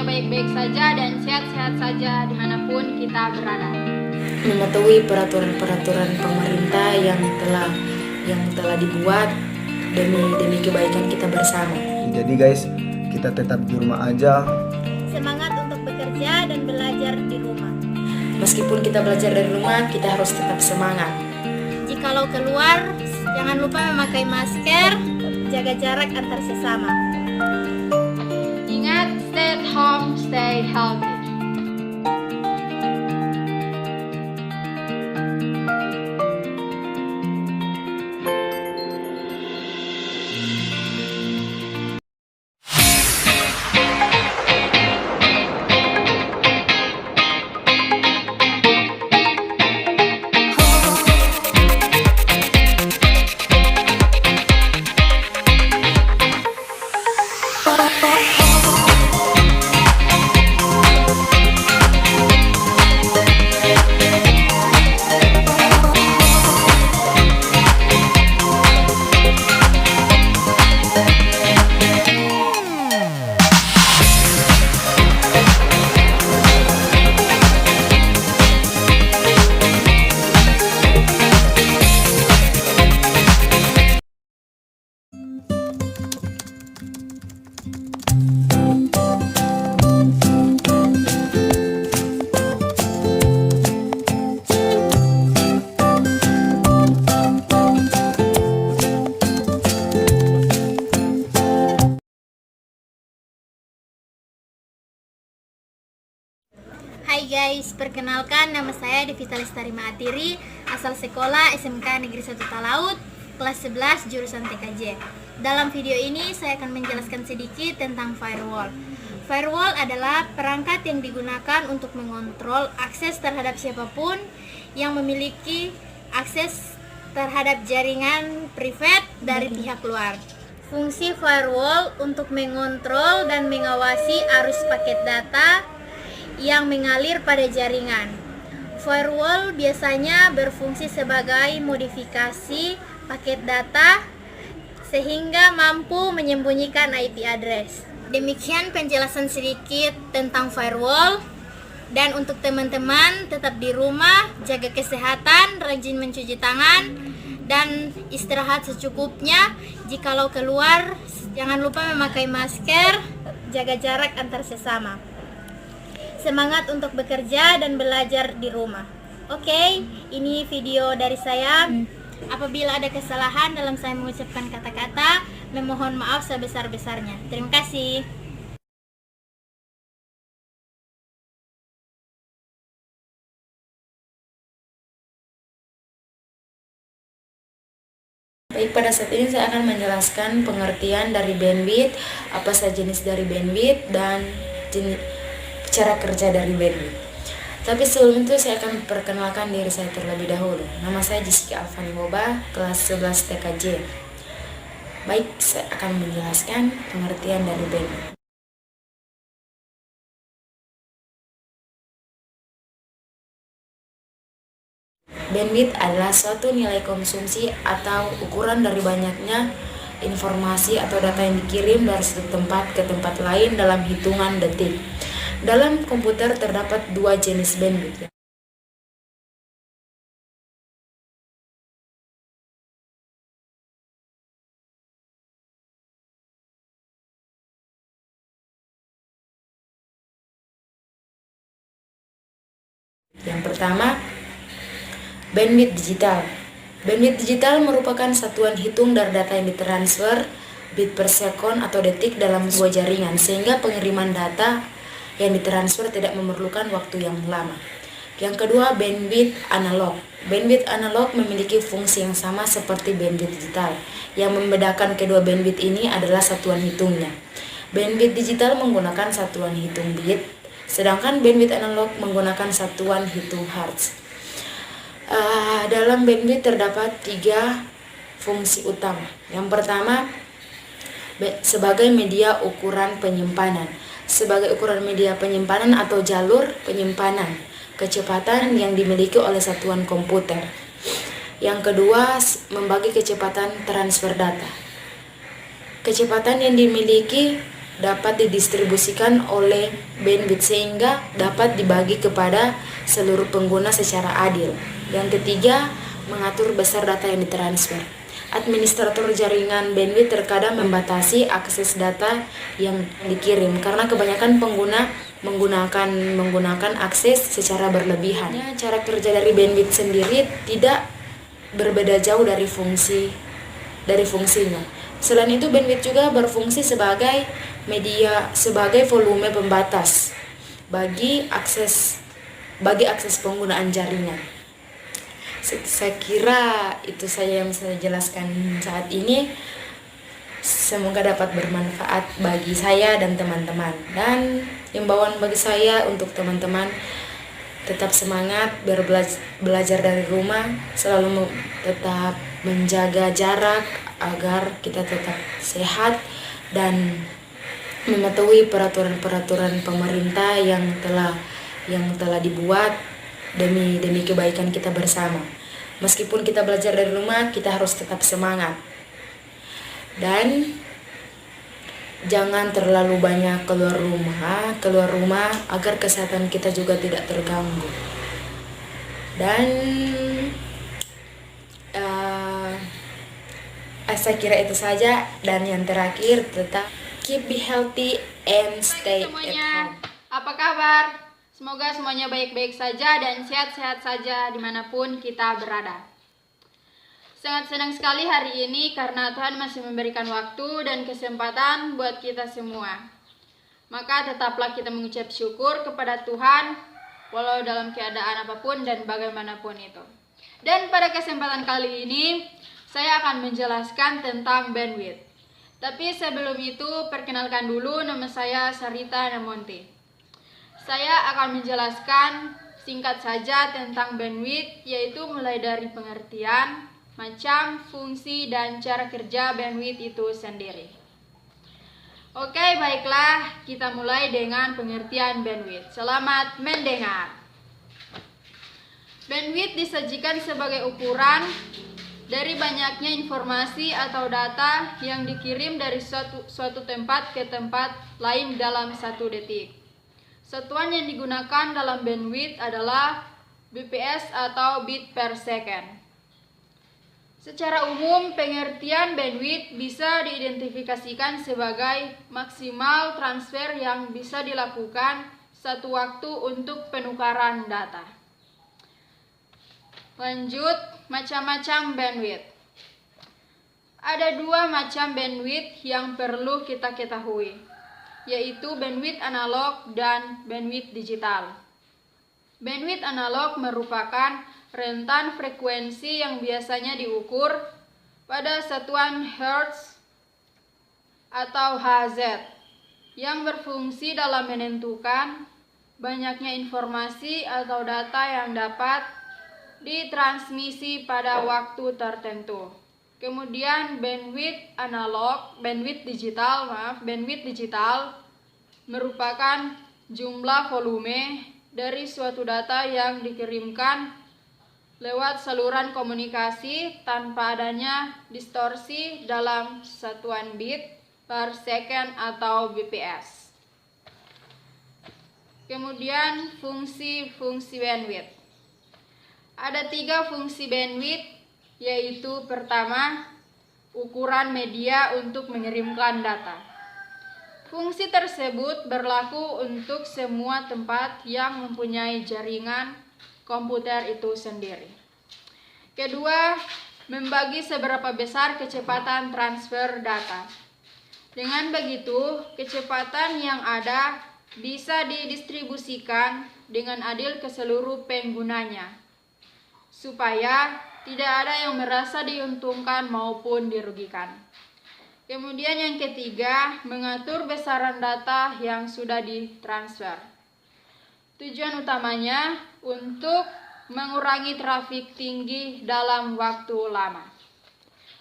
semuanya baik-baik saja dan sehat-sehat saja dimanapun kita berada. Mematuhi peraturan-peraturan pemerintah yang telah dibuat demi kebaikan kita bersama. Jadi guys, kita tetap di rumah aja. Semangat untuk bekerja dan belajar di rumah. Meskipun kita belajar dari rumah, kita harus tetap semangat. Jikalau keluar, jangan lupa memakai masker, jaga jarak antar sesama. Ingat, stay at home, stay healthy. Hai guys, perkenalkan nama saya Devita Lestari Maatiri, asal sekolah SMK Negeri 1 Talaut, kelas 11 jurusan TKJ. Dalam video ini saya akan menjelaskan sedikit tentang firewall. Firewall adalah perangkat yang digunakan untuk mengontrol akses terhadap siapapun yang memiliki akses terhadap jaringan privat dari pihak luar. Fungsi firewall untuk mengontrol dan mengawasi arus paket data yang mengalir pada jaringan. Firewall biasanya berfungsi sebagai modifikasi paket data sehingga mampu menyembunyikan IP address. Demikian penjelasan sedikit tentang firewall. Dan untuk teman-teman tetap di rumah, jaga kesehatan, rajin mencuci tangan, dan istirahat secukupnya. Jikalau keluar, jangan lupa memakai masker, jaga jarak antar sesama. Semangat untuk bekerja dan belajar di rumah. Oke, ini video dari saya. Apabila ada kesalahan dalam saya mengucapkan kata-kata, memohon maaf sebesar-besarnya. Terima kasih. Baik, pada saat ini saya akan menjelaskan pengertian dari bandwidth, apa saja jenis dari bandwidth, dan cara kerja dari bandwidth. Tapi sebelum itu saya akan perkenalkan diri saya terlebih dahulu. Nama saya Jessica Alfani Moba, kelas 11 TKJ. Baik, saya akan menjelaskan pengertian dari bandwidth. Bandwidth adalah suatu nilai konsumsi atau ukuran dari banyaknya informasi atau data yang dikirim dari satu tempat ke tempat lain dalam hitungan detik. Dalam komputer terdapat dua jenis bandwidth. Yang pertama, bandwidth digital. Bandwidth digital merupakan satuan hitung dari data yang ditransfer bit per sekon atau detik dalam sebuah jaringan, sehingga pengiriman data yang ditransfer tidak memerlukan waktu yang lama. Yang kedua, bandwidth analog. Bandwidth analog memiliki fungsi yang sama seperti bandwidth digital. Yang membedakan kedua bandwidth ini adalah satuan hitungnya. Bandwidth digital menggunakan satuan hitung bit, sedangkan bandwidth analog menggunakan satuan hitung hertz. Dalam bandwidth terdapat 3 fungsi utama. Yang pertama, sebagai media ukuran penyimpanan. Sebagai ukuran media penyimpanan atau jalur penyimpanan kecepatan yang dimiliki oleh satuan komputer. Yang kedua, membagi kecepatan transfer data. Kecepatan yang dimiliki dapat didistribusikan oleh bandwidth sehingga dapat dibagi kepada seluruh pengguna secara adil. Yang ketiga, mengatur besar data yang ditransfer. Administrator jaringan bandwidth terkadang membatasi akses data yang dikirim karena kebanyakan pengguna menggunakan akses secara berlebihan. Cara kerja dari bandwidth sendiri tidak berbeda jauh dari fungsinya. Selain itu, bandwidth juga berfungsi sebagai sebagai volume pembatas bagi akses penggunaan jaringan. Saya kira itu saja yang saya jelaskan saat ini. Semoga dapat bermanfaat bagi saya dan teman-teman. Dan himbauan bagi saya untuk teman-teman, tetap semangat belajar dari rumah, selalu tetap menjaga jarak agar kita tetap sehat dan mematuhi peraturan-peraturan pemerintah yang telah dibuat demi kebaikan kita bersama. Meskipun kita belajar dari rumah, kita harus tetap semangat. Dan jangan terlalu banyak keluar rumah agar kesehatan kita juga tidak terganggu. Dan saya kira itu saja. Dan yang terakhir, tetap keep be healthy and stay at home. Apa kabar? Semoga semuanya baik-baik saja dan sehat-sehat saja dimanapun kita berada. Sangat senang sekali hari ini karena Tuhan masih memberikan waktu dan kesempatan buat kita semua. Maka tetaplah kita mengucap syukur kepada Tuhan walau dalam keadaan apapun dan bagaimanapun itu. Dan pada kesempatan kali ini saya akan menjelaskan tentang bandwidth. Tapi sebelum itu perkenalkan dulu, nama saya Sarita Namonte. Saya akan menjelaskan singkat saja tentang bandwidth, yaitu mulai dari pengertian, macam, fungsi, dan cara kerja bandwidth itu sendiri. Oke, baiklah, kita mulai dengan pengertian bandwidth. Selamat mendengar. Bandwidth disajikan sebagai ukuran dari banyaknya informasi atau data yang dikirim dari suatu tempat ke tempat lain dalam 1 detik. Satuan yang digunakan dalam bandwidth adalah bps atau bit per second. Secara umum, pengertian bandwidth bisa diidentifikasikan sebagai maksimal transfer yang bisa dilakukan satu waktu untuk penukaran data. Lanjut, macam-macam bandwidth. Ada 2 macam bandwidth yang perlu kita ketahui, yaitu bandwidth analog dan bandwidth digital. Bandwidth analog merupakan rentan frekuensi yang biasanya diukur pada satuan Hertz atau Hz yang berfungsi dalam menentukan banyaknya informasi atau data yang dapat ditransmisi pada waktu tertentu. Kemudian bandwidth digital merupakan jumlah volume dari suatu data yang dikirimkan lewat saluran komunikasi tanpa adanya distorsi dalam satuan bit per second atau bps. Kemudian fungsi bandwidth. Ada 3 fungsi bandwidth, yaitu pertama, ukuran media untuk mengirimkan data. Fungsi tersebut berlaku untuk semua tempat yang mempunyai jaringan komputer itu sendiri. Kedua, membagi seberapa besar kecepatan transfer data. Dengan begitu, kecepatan yang ada bisa didistribusikan dengan adil ke seluruh penggunanya, supaya tidak ada yang merasa diuntungkan maupun dirugikan. Kemudian yang ketiga, mengatur besaran data yang sudah ditransfer. Tujuan utamanya untuk mengurangi trafik tinggi dalam waktu lama.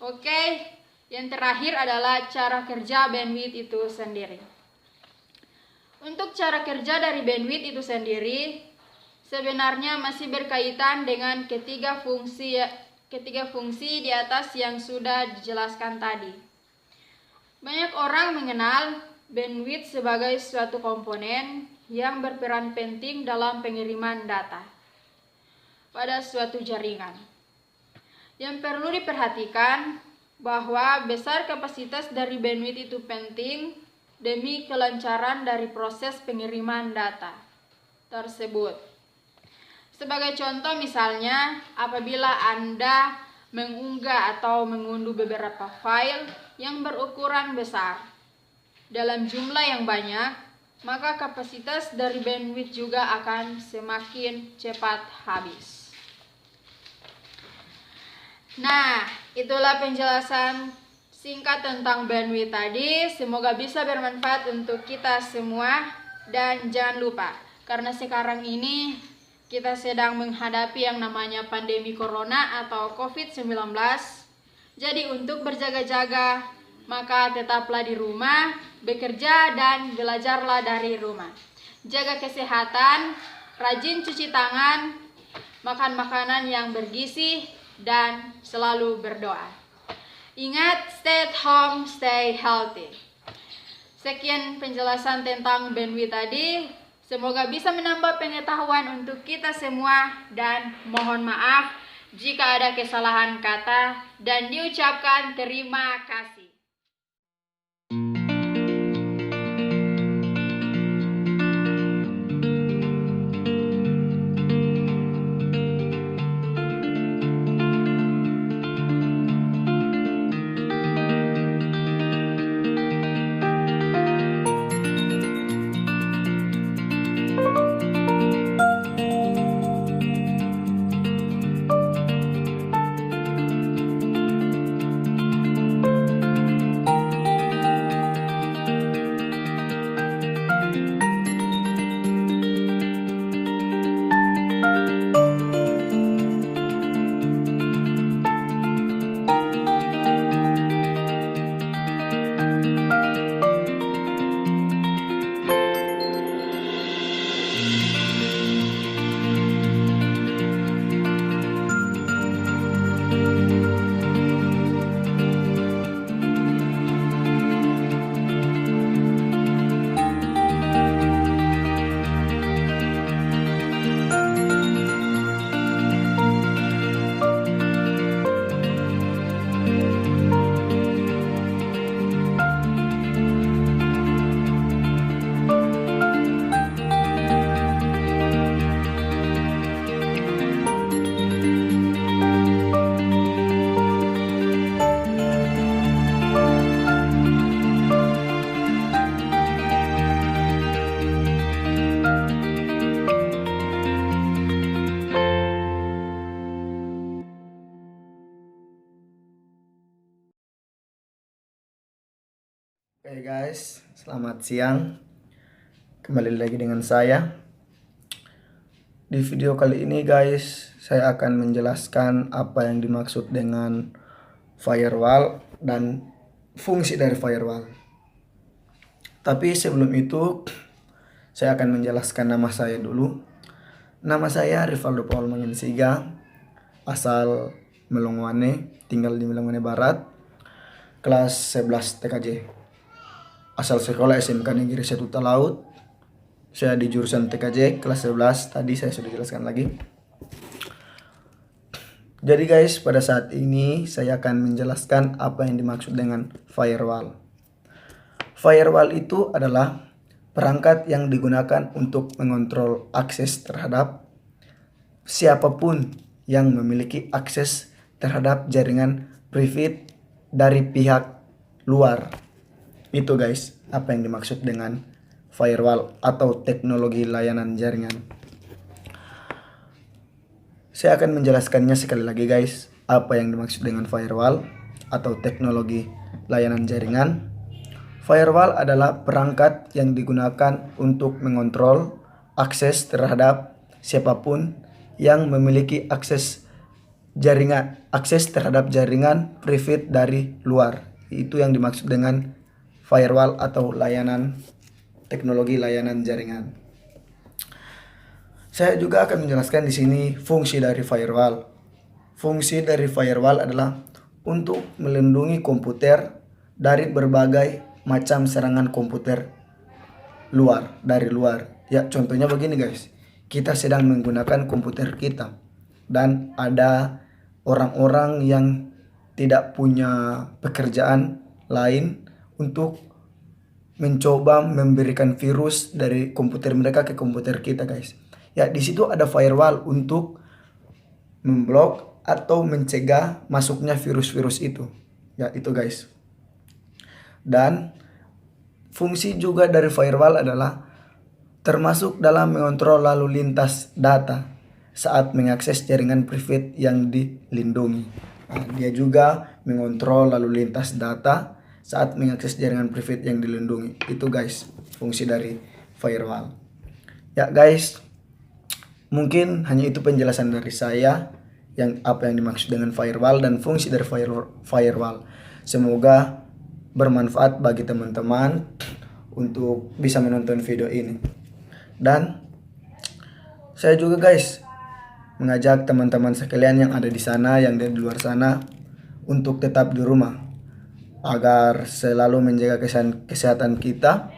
Oke, yang terakhir adalah cara kerja bandwidth itu sendiri. Untuk cara kerja dari bandwidth itu sendiri, sebenarnya masih berkaitan dengan ketiga fungsi di atas yang sudah dijelaskan tadi. Banyak orang mengenal bandwidth sebagai suatu komponen yang berperan penting dalam pengiriman data pada suatu jaringan. Yang perlu diperhatikan bahwa besar kapasitas dari bandwidth itu penting demi kelancaran dari proses pengiriman data tersebut. Sebagai contoh misalnya, apabila Anda mengunggah atau mengunduh beberapa file yang berukuran besar dalam jumlah yang banyak, maka kapasitas dari bandwidth juga akan semakin cepat habis. Nah, itulah penjelasan singkat tentang bandwidth tadi. Semoga bisa bermanfaat untuk kita semua. Dan jangan lupa, karena sekarang ini kita sedang menghadapi yang namanya pandemi corona atau COVID-19. Jadi untuk berjaga-jaga, maka tetaplah di rumah, bekerja dan belajarlah dari rumah. Jaga kesehatan, rajin cuci tangan, makan makanan yang bergizi, dan selalu berdoa. Ingat, stay at home, stay healthy. Sekian penjelasan tentang bandwidth tadi. Semoga bisa menambah pengetahuan untuk kita semua, dan mohon maaf jika ada kesalahan kata, dan diucapkan terima kasih. Oke guys, selamat siang. Kembali lagi dengan saya. Di video kali ini guys, saya akan menjelaskan apa yang dimaksud dengan firewall dan fungsi dari firewall. Tapi sebelum itu, saya akan menjelaskan nama saya dulu. Nama saya Rivaldo Paul Mangensiga, asal Melongwane, tinggal di Melongwane Barat, kelas 11 TKJ. Asal sekolah SMK Negeri 1 Talaut. Saya di jurusan TKJ kelas 11, tadi saya sudah jelaskan lagi. Jadi guys, pada saat ini saya akan menjelaskan apa yang dimaksud dengan firewall. Firewall itu adalah perangkat yang digunakan untuk mengontrol akses terhadap siapapun yang memiliki akses terhadap jaringan private dari pihak luar. Itu guys, apa yang dimaksud dengan firewall atau teknologi layanan jaringan. Saya akan menjelaskannya sekali lagi guys, apa yang dimaksud dengan firewall atau teknologi layanan jaringan. Firewall adalah perangkat yang digunakan untuk mengontrol akses terhadap siapapun yang memiliki akses terhadap jaringan private dari luar. Itu yang dimaksud dengan firewall atau teknologi layanan jaringan. Saya juga akan menjelaskan di sini fungsi dari firewall. Fungsi dari firewall adalah untuk melindungi komputer dari berbagai macam serangan komputer dari luar. Ya, contohnya begini guys. Kita sedang menggunakan komputer kita dan ada orang-orang yang tidak punya pekerjaan lain untuk mencoba memberikan virus dari komputer mereka ke komputer kita guys. Ya, di situ ada firewall untuk memblok atau mencegah masuknya virus-virus itu. Ya, itu guys. Dan fungsi juga dari firewall adalah termasuk dalam mengontrol lalu lintas data saat mengakses jaringan private yang dilindungi. Nah, dia juga mengontrol lalu lintas data saat mengakses jaringan private yang dilindungi. Itu guys, fungsi dari firewall. Ya guys, mungkin hanya itu penjelasan dari saya yang apa yang dimaksud dengan firewall dan fungsi dari firewall. Semoga bermanfaat bagi teman-teman untuk bisa menonton video ini. Dan saya juga guys mengajak teman-teman sekalian yang ada di sana, yang di luar sana, untuk tetap di rumah agar selalu menjaga kesehatan kita,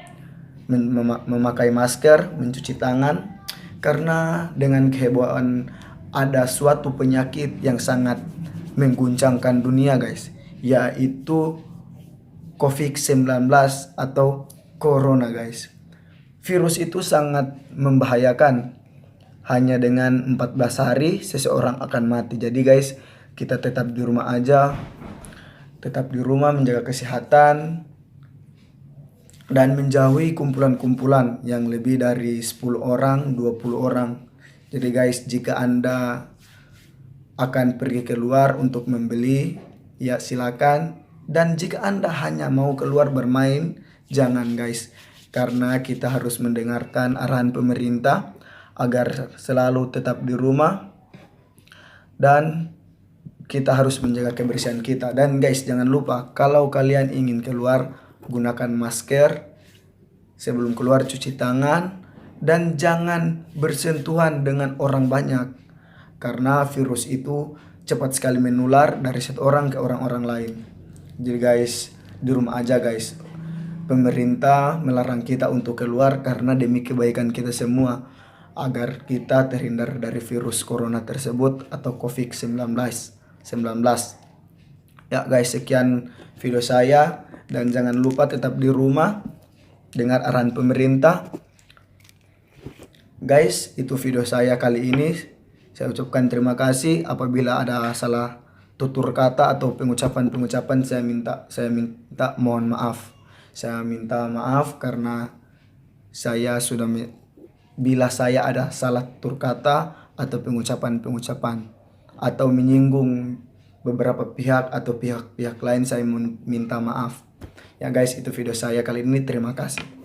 memakai masker, mencuci tangan, karena dengan kehebohan ada suatu penyakit yang sangat mengguncangkan dunia guys, yaitu COVID-19 atau Corona guys. Virus itu sangat membahayakan. Hanya dengan 14 hari seseorang akan mati. Jadi guys, kita tetap di rumah aja. Tetap di rumah menjaga kesehatan dan menjauhi kumpulan-kumpulan yang lebih dari 10 orang, 20 orang. Jadi guys, jika Anda akan pergi keluar untuk membeli, ya silakan. Dan jika Anda hanya mau keluar bermain, jangan guys. Karena kita harus mendengarkan arahan pemerintah agar selalu tetap di rumah. Dan kita harus menjaga kebersihan kita. Dan guys, jangan lupa kalau kalian ingin keluar, gunakan masker. Sebelum keluar cuci tangan. Dan jangan bersentuhan dengan orang banyak. Karena virus itu cepat sekali menular dari satu orang ke orang-orang lain. Jadi guys, di rumah aja guys. Pemerintah melarang kita untuk keluar karena demi kebaikan kita semua, agar kita terhindar dari virus corona tersebut atau COVID-19. Ya guys, sekian video saya, dan jangan lupa tetap di rumah, dengar arahan pemerintah. Guys, itu video saya kali ini. Saya ucapkan terima kasih. Apabila ada salah tutur kata atau pengucapan saya minta mohon maaf. Saya minta maaf karena saya sudah bila saya ada salah tutur kata atau pengucapan atau menyinggung beberapa pihak atau pihak-pihak lain, saya minta maaf. Ya guys, itu video saya kali ini. Terima kasih.